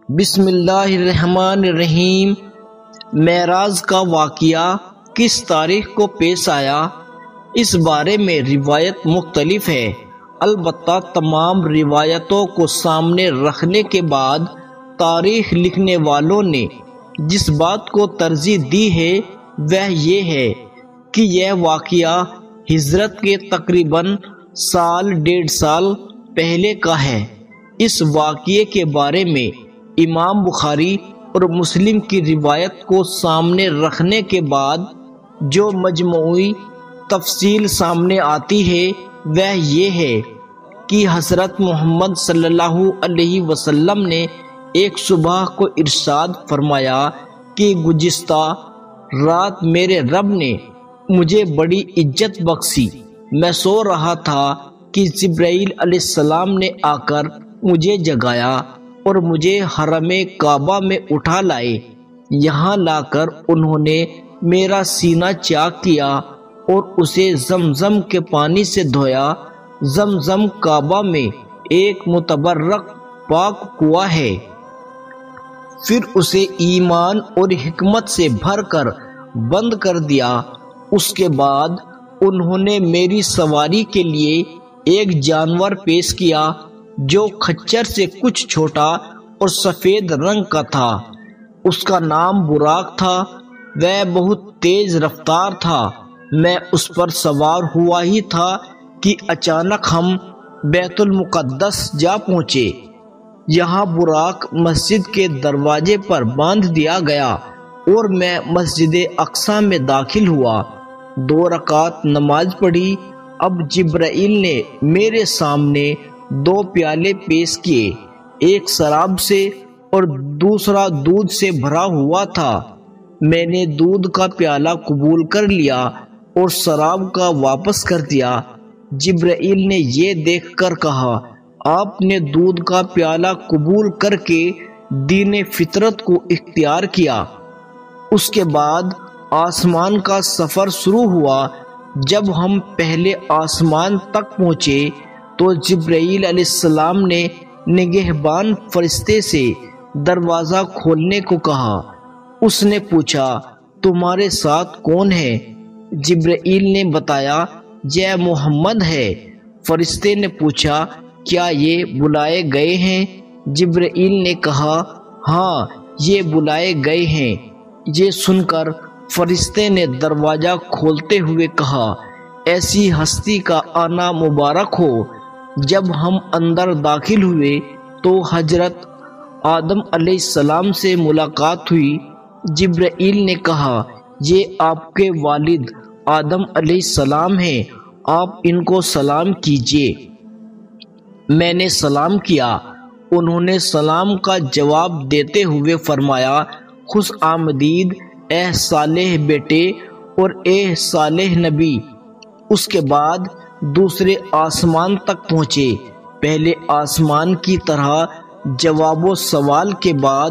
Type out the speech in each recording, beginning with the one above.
بسم اللہ الرحمن الرحیم۔ معراج کا واقعہ کس تاریخ کو پیش آیا، اس بارے میں روایت مختلف ہے۔ البتہ تمام روایتوں کو سامنے رکھنے کے بعد تاریخ لکھنے والوں نے جس بات کو ترجیح دی ہے وہ یہ ہے کہ یہ واقعہ ہجرت کے تقریباً 1.5 سال پہلے کا ہے۔ اس واقعے کے بارے میں امام بخاری اور مسلم کی روایت کو سامنے رکھنے کے بعد جو مجموعی تفصیل سامنے آتی ہے وہ یہ ہے کہ حضرت محمد صلی اللہ علیہ وسلم نے ایک صبح کو ارشاد فرمایا کہ گزشتہ رات میرے رب نے مجھے بڑی عزت بخشی۔ میں سو رہا تھا کہ جبرائیل علیہ السلام نے آ کر مجھے جگایا اور مجھے حرم کعبہ میں اٹھا لائے۔ یہاں لا کر انہوں نے میرا سینہ چاک کیا اور اسے زمزم کے پانی سے دھویا۔ زمزم کعبہ میں ایک متبرک پاک کنواں ہے۔ پھر اسے ایمان اور حکمت سے بھر کر بند کر دیا۔ اس کے بعد انہوں نے میری سواری کے لیے ایک جانور پیش کیا جو خچر سے کچھ چھوٹا اور سفید رنگ کا تھا۔ اس کا نام براق تھا۔ وہ بہت تیز رفتار تھا۔ میں اس پر سوار ہوا ہی تھا کہ اچانک ہم بیت المقدس جا پہنچے۔ یہاں براق مسجد کے دروازے پر باندھ دیا گیا اور میں مسجد اقصی میں داخل ہوا۔ 2 رکعت نماز پڑھی۔ اب جبرائیل نے میرے سامنے 2 پیالے پیش کیے، ایک شراب سے اور دوسرا دودھ سے بھرا ہوا تھا۔ میں نے دودھ کا پیالہ قبول کر لیا اور شراب کا واپس کر دیا۔ جبرائیل نے یہ دیکھ کر کہا، آپ نے دودھ کا پیالہ قبول کر کے دین فطرت کو اختیار کیا۔ اس کے بعد آسمان کا سفر شروع ہوا۔ جب ہم پہلے آسمان تک پہنچے تو جبرائیل علیہ السلام نے نگہبان فرشتے سے دروازہ کھولنے کو کہا۔ اس نے پوچھا، تمہارے ساتھ کون ہے؟ جبرائیل نے بتایا، یہ محمد ہے۔ فرشتے نے پوچھا، کیا یہ بلائے گئے ہیں؟ جبرائیل نے کہا، ہاں یہ بلائے گئے ہیں۔ یہ سن کر فرشتے نے دروازہ کھولتے ہوئے کہا، ایسی ہستی کا آنا مبارک ہو۔ جب ہم اندر داخل ہوئے تو حضرت آدم علیہ السلام سے ملاقات ہوئی۔ جبرائیل نے کہا، یہ آپ کے والد آدم علیہ السلام ہیں، آپ ان کو سلام کیجیے۔ میں نے سلام کیا۔ انہوں نے سلام کا جواب دیتے ہوئے فرمایا، خوش آمدید اے صالح بیٹے اور اے صالح نبی۔ اس کے بعد دوسرے آسمان تک پہنچے۔ پہلے آسمان کی طرح جواب و سوال کے بعد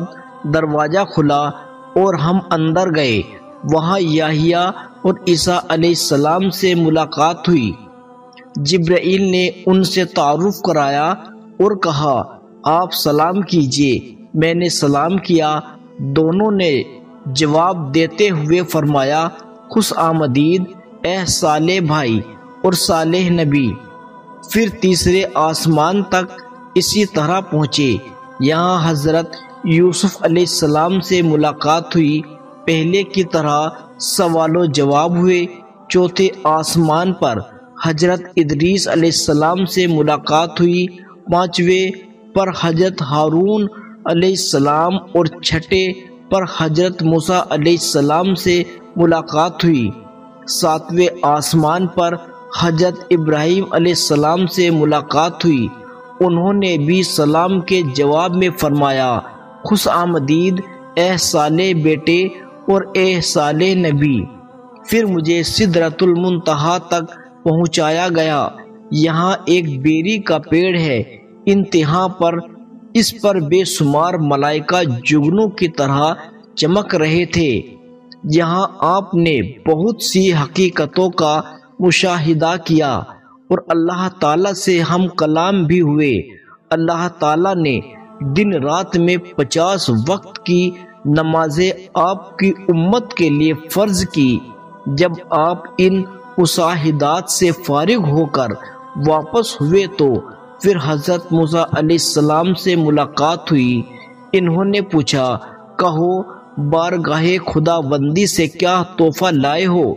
دروازہ کھلا اور ہم اندر گئے۔ وہاں یحییٰ اور عیسیٰ علیہ السلام سے ملاقات ہوئی۔ جبرائیل نے ان سے تعارف کرایا اور کہا، آپ سلام کیجیے۔ میں نے سلام کیا۔ دونوں نے جواب دیتے ہوئے فرمایا، خوش آمدید اے صالح بھائی اور صالح نبی۔ پھر تیسرے آسمان تک اسی طرح پہنچے۔ یہاں حضرت یوسف علیہ السلام سے ملاقات ہوئی۔ پہلے کی طرح سوال و جواب ہوئے۔ چوتھے آسمان پر حضرت ادریس علیہ السلام سے ملاقات ہوئی۔ 5ویں پر حضرت ہارون علیہ السلام اور 6 پر حضرت موسیٰ علیہ السلام سے ملاقات ہوئی۔ 7ویں آسمان پر حضرت ابراہیم علیہ السلام سے ملاقات ہوئی۔ انہوں نے بھی سلام کے جواب میں فرمایا، خوش آمدید اے صالح بیٹے اور اے صالح نبی۔ پھر مجھے سدرۃ المنتہا تک پہنچایا گیا۔ یہاں ایک بیری کا پیڑ ہے۔ انتہا پر اس پر بے شمار ملائکہ جگنوں کی طرح چمک رہے تھے۔ یہاں آپ نے بہت سی حقیقتوں کا مشاہدہ کیا اور اللہ تعالیٰ سے ہم کلام بھی ہوئے۔ اللہ تعالیٰ نے دن رات میں 50 وقت کی نمازیں آپ کی امت کے لیے فرض کی۔ جب آپ ان مشاہدات سے فارغ ہو کر واپس ہوئے تو پھر حضرت موسیٰ علیہ السلام سے ملاقات ہوئی۔ انہوں نے پوچھا، کہو بارگاہ خدا بندی سے کیا تحفہ لائے ہو؟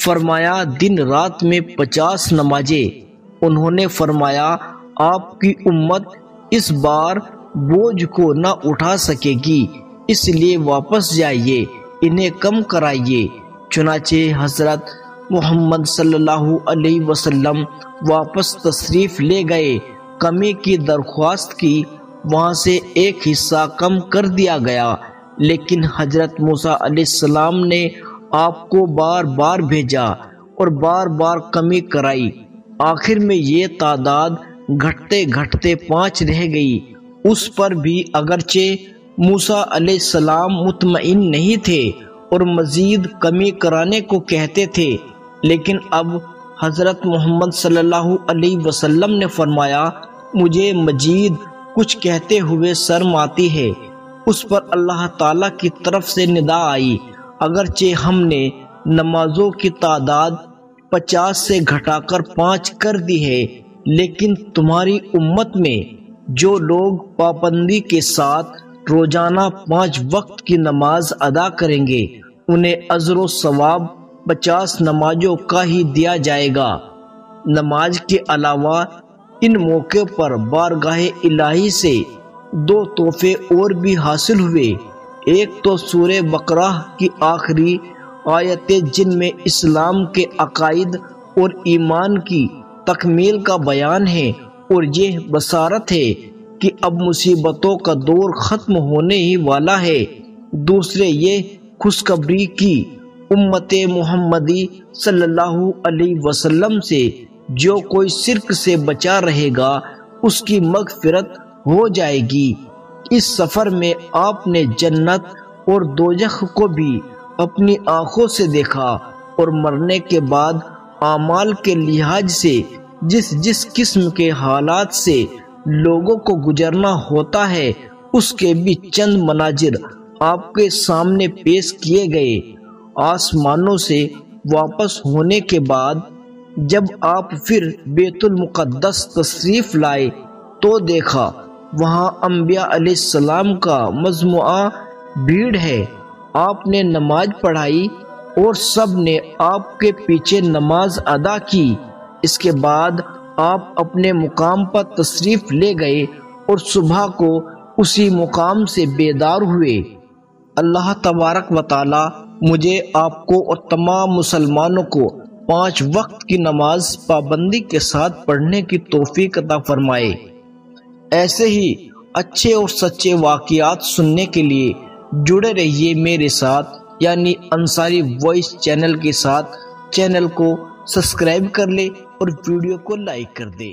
فرمایا، دن رات میں 50 نمازیں۔ انہوں نے فرمایا، آپ کی امت اس بار بوجھ کو نہ اٹھا سکے گی، اس لیے واپس جائیے، انہیں کم کرائیے۔ چنانچہ حضرت محمد صلی اللہ علیہ وسلم واپس تشریف لے گئے، کمی کی درخواست کی، وہاں سے ایک حصہ کم کر دیا گیا، لیکن حضرت موسیٰ علیہ السلام نے آپ کو بار بار بھیجا اور بار بار کمی کرائی۔ آخر میں یہ تعداد گھٹتے گھٹتے 5 رہ گئی۔ اس پر بھی اگرچہ موسیٰ علیہ السلام مطمئن نہیں تھے اور مزید کمی کرانے کو کہتے تھے، لیکن اب حضرت محمد صلی اللہ علیہ وسلم نے فرمایا، مجھے مزید کچھ کہتے ہوئے شرم آتی ہے۔ اس پر اللہ تعالیٰ کی طرف سے ندا آئی، اگرچہ ہم نے نمازوں کی تعداد 50 سے گھٹا کر 5 کر دی ہے، لیکن تمہاری امت میں جو لوگ پابندی کے ساتھ روزانہ 5 وقت کی نماز ادا کریں گے، انہیں اجر و ثواب 50 نمازوں کا ہی دیا جائے گا۔ نماز کے علاوہ ان موقع پر بارگاہ الہی سے 2 تحفے اور بھی حاصل ہوئے۔ ایک تو سورہ بقرہ کی آخری آیتیں، جن میں اسلام کے عقائد اور ایمان کی تکمیل کا بیان ہے اور یہ بشارت ہے کہ اب مصیبتوں کا دور ختم ہونے ہی والا ہے۔ دوسرے یہ خوشخبری کی امت محمدی صلی اللہ علیہ وسلم سے، جو کوئی شرک سے بچا رہے گا اس کی مغفرت ہو جائے گی۔ اس سفر میں آپ نے جنت اور دوزخ کو بھی اپنی آنکھوں سے دیکھا اور مرنے کے بعد اعمال کے لحاظ سے جس قسم کے حالات سے لوگوں کو گزرنا ہوتا ہے، اس کے بھی چند مناظر آپ کے سامنے پیش کیے گئے۔ آسمانوں سے واپس ہونے کے بعد جب آپ پھر بیت المقدس تشریف لائے تو دیکھا وہاں انبیاء علیہ السلام کا مجموعہ بھیڑ ہے۔ آپ نے نماز پڑھائی اور سب نے آپ کے پیچھے نماز ادا کی۔ اس کے بعد آپ اپنے مقام پر تشریف لے گئے اور صبح کو اسی مقام سے بیدار ہوئے۔ اللہ تبارک و تعالی مجھے، آپ کو اور تمام مسلمانوں کو 5 وقت کی نماز پابندی کے ساتھ پڑھنے کی توفیق عطا فرمائے۔ ایسے ہی اچھے اور سچے واقعات سننے کے لیے جڑے رہیے میرے ساتھ، یعنی انصاری وائس چینل کے ساتھ۔ چینل کو سبسکرائب کر لے اور ویڈیو کو لائک کر دے۔